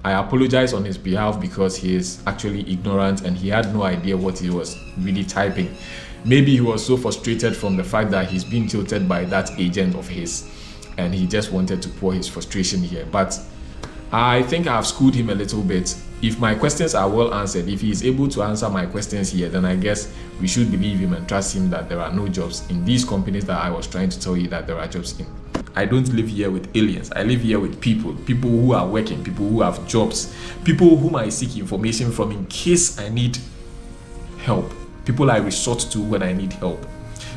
I apologize on his behalf because he is actually ignorant and he had no idea what he was really typing. Maybe he was so frustrated from the fact that he's being tilted by that agent of his, and he just wanted to pour his frustration here. But I think I've schooled him a little bit. If my questions are well answered, if he is able to answer my questions here, then I guess we should believe him and trust him that there are no jobs in these companies that I was trying to tell you that there are jobs in. I don't live here with aliens. I live here with people who are working, people who have jobs, people whom I seek information from in case I need help, people I resort to when I need help.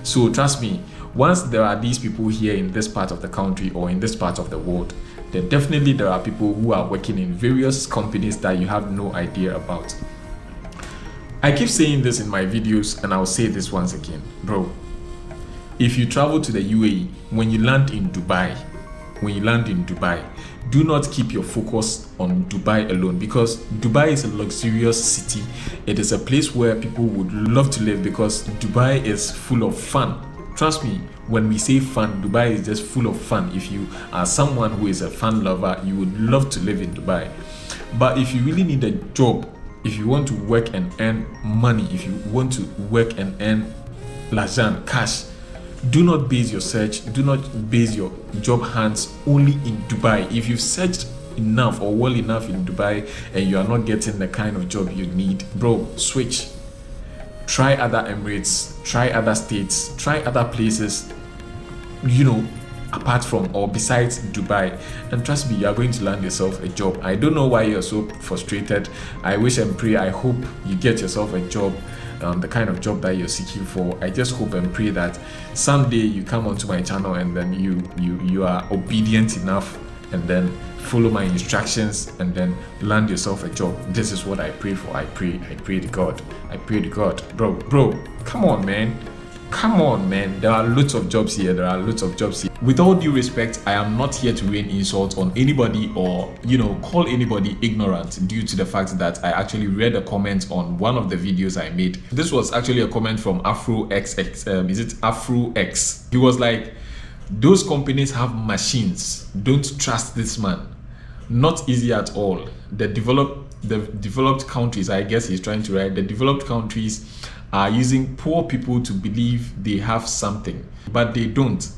So trust me, once there are these people here in this part of the country or in this part of the world, then definitely there are people who are working in various companies that you have no idea about. I keep saying this in my videos and I'll say this once again, bro. If you travel to the UAE, when you land in Dubai, do not keep your focus on Dubai alone, because Dubai is a luxurious city. It is a place where people would love to live because Dubai is full of fun. Trust me, when we say fun, Dubai is just full of fun. If you are someone who is a fun lover, you would love to live in Dubai. But if you really need a job, if you want to work and earn money, if you want to work and earn l'argent, cash, do not base your search, do not base your job hunts only in Dubai. If you've searched enough or well enough in Dubai and you are not getting the kind of job you need, bro, switch. Try other Emirates, try other states, try other places, apart from or besides Dubai, and trust me, you are going to land yourself a job. I don't know why you're so frustrated. I wish and pray, I hope you get yourself a job, the kind of job that you're seeking for. I just hope and pray that someday you come onto my channel and then you are obedient enough and then follow my instructions and then land yourself a job. This is what I pray for. I pray to God. Bro, come on, man. There are lots of jobs here. With all due respect, I am not here to rain insult on anybody or call anybody ignorant due to the fact that I actually read a comment on one of the videos I made. This was actually a comment from AfroX. Is it AfroX? He was like, those companies have machines. Don't trust this man. Not easy at all. The developed countries, I guess he's trying to write, the developed countries are using poor people to believe they have something, but they don't.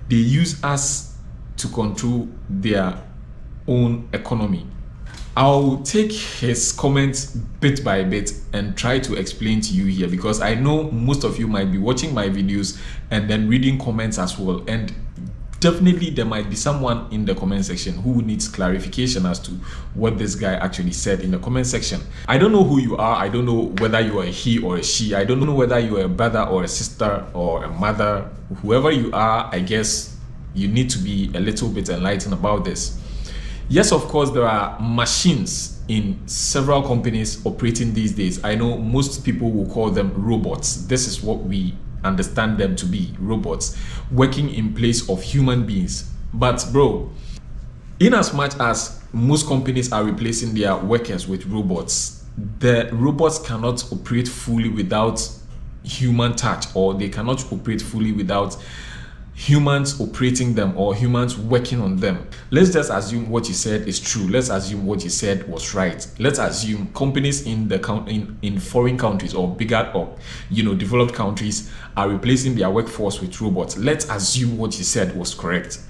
They use us to control their own economy. I'll take his comments bit by bit and try to explain to you here, because I know most of you might be watching my videos and then reading comments as well, and definitely there might be someone in the comment section who needs clarification as to what this guy actually said in the comment section. I don't know who you are. I don't know whether you are a he or a she. I don't know whether you are a brother or a sister or a mother. Whoever you are, I guess you need to be a little bit enlightened about this. Yes, of course, there are machines in several companies operating these days. I know most people will call them robots. This is what we understand them to be, robots working in place of human beings. But bro, in as much as most companies are replacing their workers with robots, the robots cannot operate fully without human touch, or they cannot operate fully without humans operating them or humans working on them. Let's just assume what you said is true. Let's assume what you said was right. Let's assume companies in foreign countries or bigger or developed countries are replacing their workforce with robots. Let's assume what you said was correct.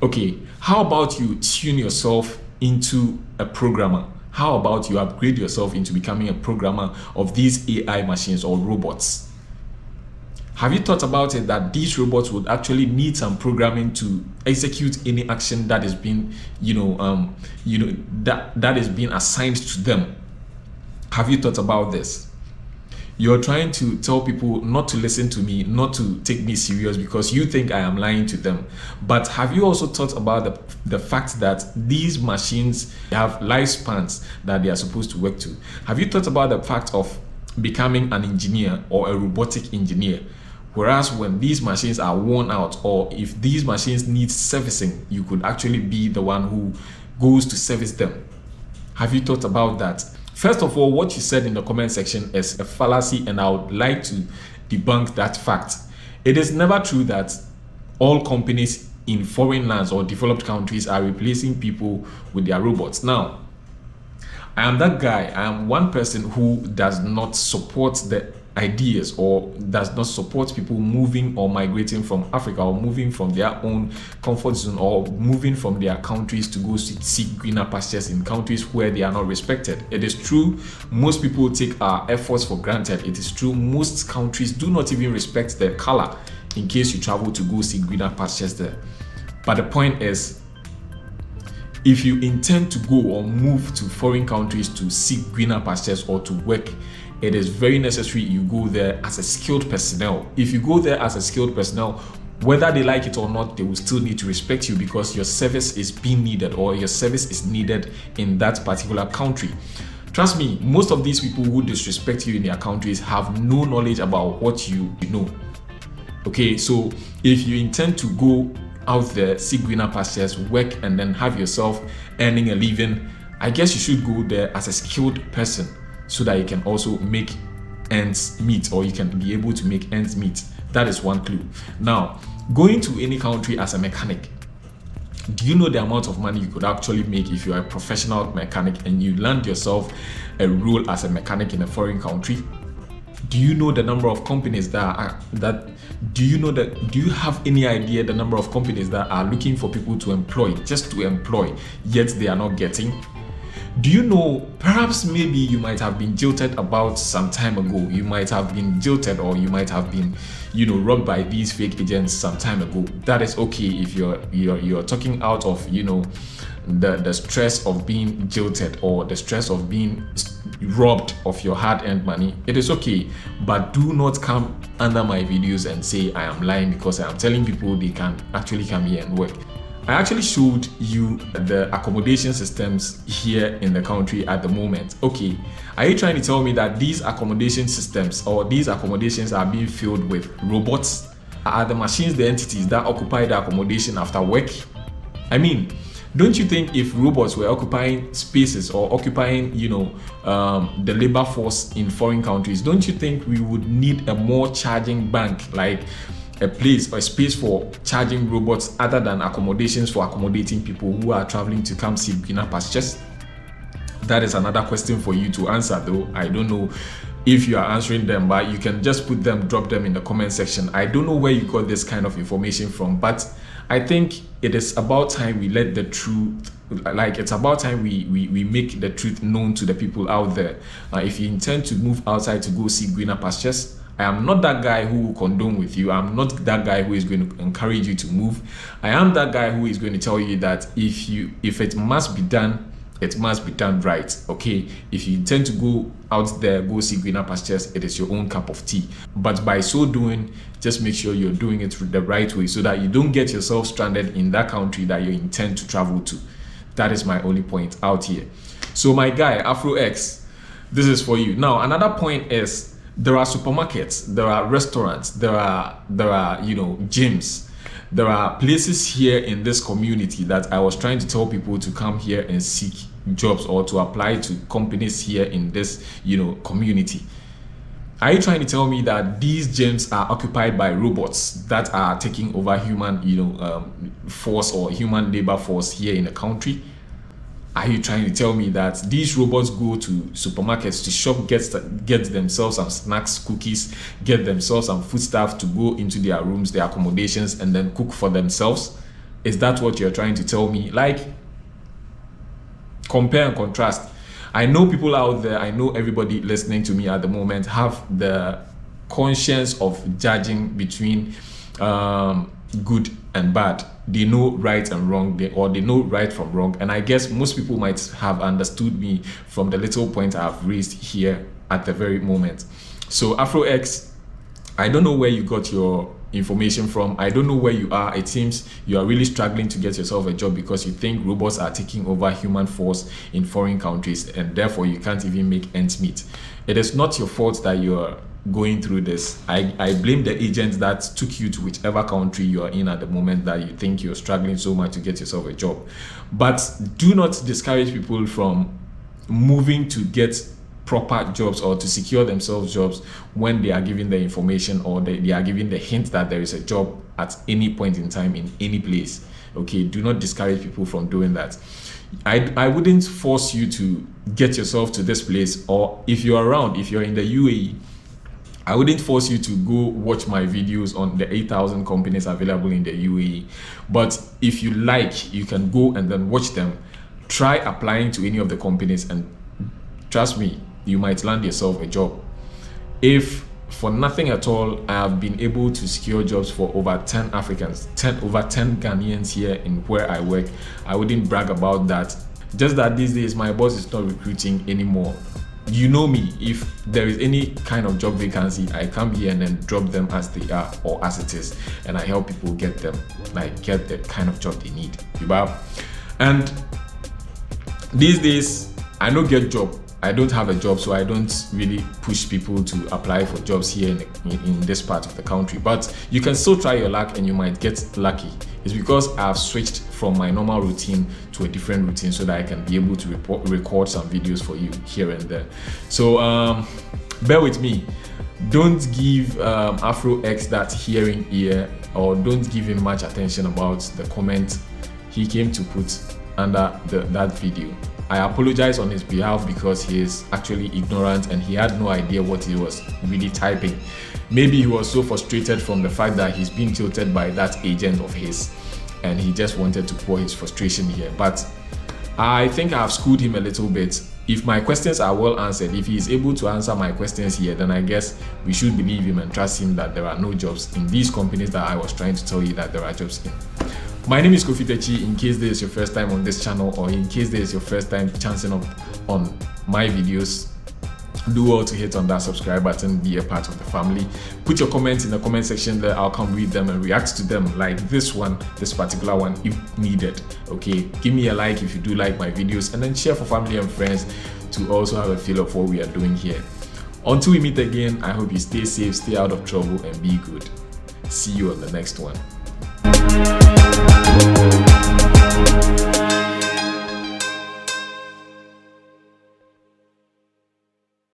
Okay, how about you tune yourself into a programmer? How about you upgrade yourself into becoming a programmer of these AI machines or robots? Have you thought about it that these robots would actually need some programming to execute any action that is being, that is being assigned to them? Have you thought about this? You're trying to tell people not to listen to me, not to take me serious because you think I am lying to them. But have you also thought about the fact that these machines have lifespans that they are supposed to work to? Have you thought about the fact of becoming an engineer or a robotic engineer? Whereas when these machines are worn out, or if these machines need servicing, you could actually be the one who goes to service them. Have you thought about that? First of all, what you said in the comment section is a fallacy, and I would like to debunk that fact. It is never true that all companies in foreign lands or developed countries are replacing people with their robots. Now, I am that guy. I am one person who does not support the ideas or does not support people moving or migrating from Africa or moving from their own comfort zone or moving from their countries to go seek greener pastures in countries where they are not respected. It is true, most people take our efforts for granted. It is true, most countries do not even respect their color in case you travel to go seek greener pastures there. But the point is, if you intend to go or move to foreign countries to seek greener pastures or to work, it is very necessary you go there as a skilled personnel. If you go there as a skilled personnel, whether they like it or not, they will still need to respect you because your service is being needed or your service is needed in that particular country. Trust me, most of these people who disrespect you in their countries have no knowledge about what you know. Okay, so if you intend to go out there, seek greener pastures, work, and then have yourself earning a living, I guess you should go there as a skilled person so that you can also make ends meet, or you can be able to make ends meet. That is one clue. Now, going to any country as a mechanic, do you know the amount of money you could actually make if you are a professional mechanic and you land yourself a role as a mechanic in a foreign country? Do you know the number of companies do you have any idea the number of companies that are looking for people to employ, just to employ, yet they are not getting? Do you know, perhaps maybe you might have been jilted about some time ago. You might have been jilted, or you might have been, robbed by these fake agents some time ago. That is okay if you're talking out of, the stress of being jilted or the stress of being robbed of your hard-earned money. It is okay, but do not come under my videos and say I am lying because I am telling people they can actually come here and work. I actually showed you the accommodation systems here in the country at the moment. Okay, are you trying to tell me that these accommodation systems or these accommodations are being filled with robots? Are the machines the entities that occupy the accommodation after work? I mean, don't you think if robots were occupying spaces or occupying, the labor force in foreign countries, don't you think we would need a more charging bank, like a place or a space for charging robots other than accommodations for accommodating people who are traveling to come see greener pastures? That is another question for you to answer, though. I don't know if you are answering them, but you can just drop them in the comment section. I don't know where you got this kind of information from, but I think it is about time we let the truth, it's about time we make the truth known to the people out there. If you intend to move outside to go see greener pastures, I am not that guy who will condone with you. I'm not that guy who is going to encourage you to move. I am that guy who is going to tell you that if it must be done, it must be done right. Okay, if you intend to go out there, go see greener pastures, it is your own cup of tea. But by so doing, just make sure you're doing it the right way so that you don't get yourself stranded in that country that you intend to travel to. That is my only point out here. So my guy, AfroX, this is for you. Now, another point is, there are supermarkets, there are restaurants, there are gyms, there are places here in this community that I was trying to tell people to come here and seek jobs or to apply to companies here in this community. Are you trying to tell me that these gyms are occupied by robots that are taking over human force or human labor force here in the country? Are you trying to tell me that these robots go to supermarkets to shop, get themselves some snacks, cookies, get themselves some foodstuff to go into their rooms, their accommodations, and then cook for themselves? Is that what you're trying to tell me? Like, compare and contrast. I know people out there, I know everybody listening to me at the moment have the conscience of judging between good and bad. They know right and wrong, they know right from wrong, and I guess most people might have understood me from the little point I've raised here at the very moment. So AfroX, I don't know where you got your information from. I don't know where you are. It seems you are really struggling to get yourself a job because you think robots are taking over human force in foreign countries, and therefore you can't even make ends meet. It is not your fault that you're going through this. I blame the agents that took you to whichever country you are in at the moment that you think you're struggling so much to get yourself a job. But do not discourage people from moving to get proper jobs or to secure themselves jobs when they are given the information or they are given the hint that there is a job at any point in time in any place. Okay, do not discourage people from doing that. I wouldn't force you to get yourself to this place, or if you're around, if you're in the UAE, I wouldn't force you to go watch my videos on the 8,000 companies available in the UAE. But if you like, you can go and then watch them. Try applying to any of the companies, and trust me, you might land yourself a job. If for nothing at all, I have been able to secure jobs for over 10 Africans, over 10 Ghanaians here in where I work, I wouldn't brag about that. Just that these days, my boss is not recruiting anymore. You know me, if there is any kind of job vacancy, I come here and then drop them as they are or as it is, and I help people get them, like get the kind of job they need. And these days, I don't get job. I don't have a job, so I don't really push people to apply for jobs here in this part of the country. But you can still try your luck, and you might get lucky. It's because I've switched from my normal routine to a different routine so that I can be able to record some videos for you here and there. So bear with me. Don't give Afro X that hearing ear, or don't give him much attention about the comment he came to put under that video. I apologize on his behalf because he is actually ignorant and he had no idea what he was really typing. Maybe he was so frustrated from the fact that he's being tilted by that agent of his, and he just wanted to pour his frustration here. But I think I've schooled him a little bit. If my questions are well answered, if he is able to answer my questions here, then I guess we should believe him and trust him that there are no jobs in these companies that I was trying to tell you that there are jobs in. My name is Kofi Techi. In case this is your first time on this channel, or in case this is your first time chancing up on my videos, do well to hit on that subscribe button, be a part of the family. Put your comments in the comment section there. I'll come read them and react to them, like this particular one if needed. Okay, give me a like if you do like my videos, and then share for family and friends to also have a feel of what we are doing here. Until we meet again, I hope you stay safe, stay out of trouble, and be good. See you on the next one.